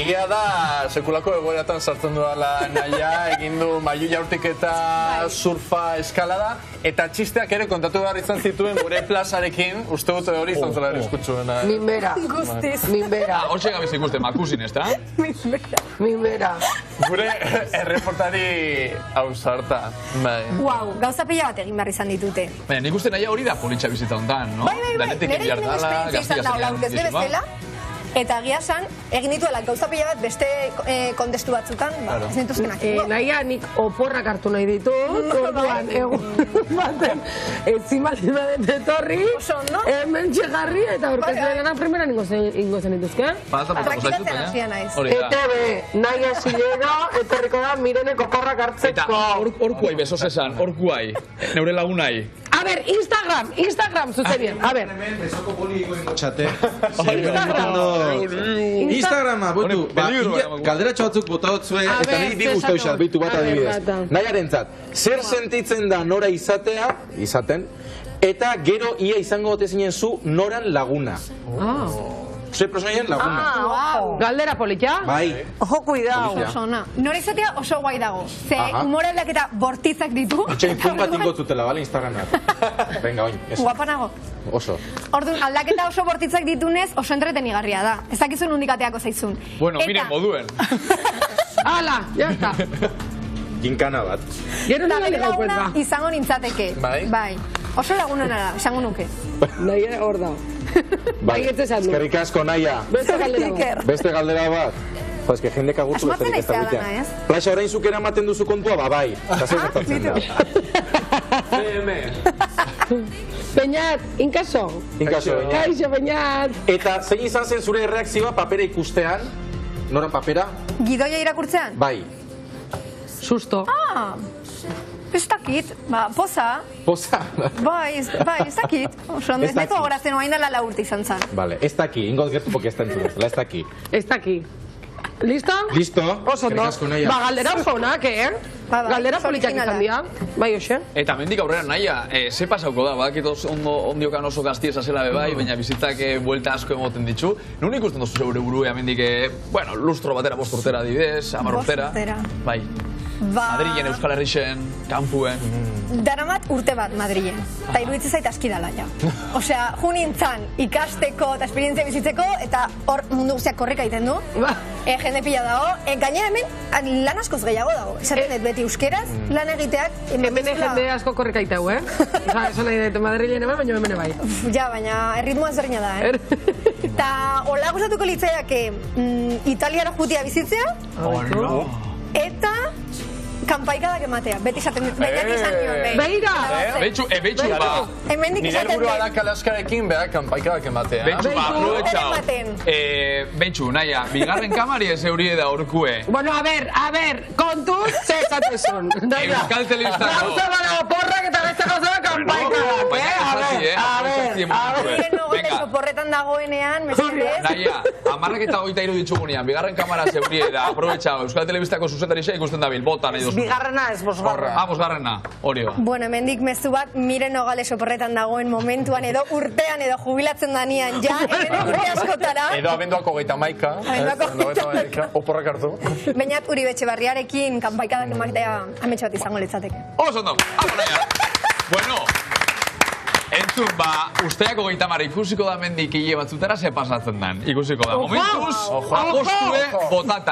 Egia da, sekulako egoeratan sartzen duela Naia, egin du mailu jaurtiketa, surfa, eskalada, eta txisteak ere kontatu behar izan zituen gure plazarekin, uste dut hori izan zela arriskutsuena. Minbera. Guztiz. Minbera. Hortxe gabiz ikusten, makusin, ez da? Minbera. Gure erreportari hausarta. Uau, gauza pila bat egin behar izan ditute. Baina nik uste Naia hori da politxa bizitan dan, no? Bai, Danetik nire egiar dala, esperientzia izan da, laurkezle bezala, eta egia san, egin dituela gauza pila bat beste kontestu batzutan, ez nintuzkenak. Naia nik oporrak hartu nahi ditu, orduan, egun baten, ezin baldin badet etorri, hemen txegarri eta orkezlenak primeran ingo zen dituzke. Praktikatzen hasia naiz. ETB, Naia Sillero, etorriko da Mirenek oporrak hartzeko. Eta orkuai beso zesan, orkuai, neure lagunai. A ver, Instagram, zuzenien, a ver. Besoko poli goengo txate. Instagram. Instagrama, botu, galderatxo batzuk botautzue, eta niri bi guztau xat, bitu bat adibidez. Naiarentzat, zer sentitzen da nora izaten, eta gero ia izango gotezinen zu noran laguna. Ze personaien laguna. Galdera polita? Bai. Ojo, cuidao. Nora izatea oso guai dago. Ze humore aldaketa bortitzak ditu. Itxain pun bat ingotzutela, bale, Instagramat. Venga, oin. Guapa nago. Oso. Orduan, aldaketa oso bortitzak ditunez oso entretenigarria da. Ez dakizun undikateako zaizun. Bueno, miren, moduen. Hala, ya está. Ginkana bat. Gero Eta nire bere gaupet laguna ba. izango nintzateke. Bai? Oso lagunena da, esango nuke. Naia hor da. Bai, ez esan du. Eskerrik asko, Naia. Beste galdera bat. Beste galdera bat. Jo, eske jendek agurtu Asmatzen besterik ez da naizea bitea. dana, ez? Plaxa orain zuk eramaten duzu kontua, bai. Eta zer gertatzen da. Peñat, inkaso. Inkaso, Kaixo, Peñat. Eta zein izan zen zure erreakzioa papera ikustean? Noran papera? Gidoia irakurtzean? Bai. Susto. Ez dakit, poza. Poza? Bai, ez dakit. Oso, ez neko gogoratzen oain dela 4 urte izan zan. Vale, ez daki, ingoz gertu porque ez da entzunezela, ez daki. Ez daki. Listo? Listo. Oso ondo. Ba, galdera oso onak, Galdera politak izan dira. Bai, hoxe. Eta mendik aurrera, Naia, ze pasauko da, bakit ondiokan oso gaztiesa zela bebai, baina bizitzak buelta asko emoten ditzu. Nun ikusten dozu zeure burua, mendik, bueno, lustro batera 5 urtera dibidez, 10 urtera. Bai. Madrilen, Euskal Herrixen, Kampuen. Daramat urte bat Madrilen. Eta iruditzen zait aski dala, ja. Osea, junintzan ikasteko eta esperientzia bizitzeko, eta hor mundu guztiak korrika egiten du. Jende pila dago. Gainera hemen lan askoz gehiago dago. Esaten dut beti euskeraz, lan egiteak. Hemen jende asko korrika egiteu, Esan nahi dut Madrilen hemen, baina hemen bai. Ja, baina erritmoa zerrina da, Eta hola gustatuko litzaiake Italiara jutia bizitzea. Eta kanpaikadak ematea, beti izaten dut, beti izan nion, Beira! Betxu, ba. Hemendik Nire izaten helburua dut. da kalaskarekin, behar kanpaikadak ematea. Betxu, ba, aprobetxau. ematen. Betxu, Naia, bigarren kamari ez eurie da orkue. Bueno, a ver, kontuz, zezatezun. Euskal Telebistako. Gauza bada oporrak eta beste gauza da kanpaikadak, Nire nogole soporretan dagoenean, mesedez. Naia, 10:23 ditugunean, bigarren kamara zeurie da, aprobetxau, Euskal Telebistako zuzendarixa ikusten dabil, bota nahi duzu. Bigarrena ez, bosgarrena. Bosgarrena, hori ba. Bueno, hemendik mezu bat, Miren Nogales soporretan dagoen momentuan edo urtean edo jubilatzen danian, ja, hemen urte askotara. Edo abenduako 31. Oporrak hartu. Bainat Uribe Etxebarriarekin kanpaikadak ematea ametxe bat izango litzateke. Oso ondo, hau Naia. Bueno, entzun, usteako 30 ikusiko da mendik hile batzutera ze pasatzen dan. Ikusiko da. Momentuz, apostue botatak.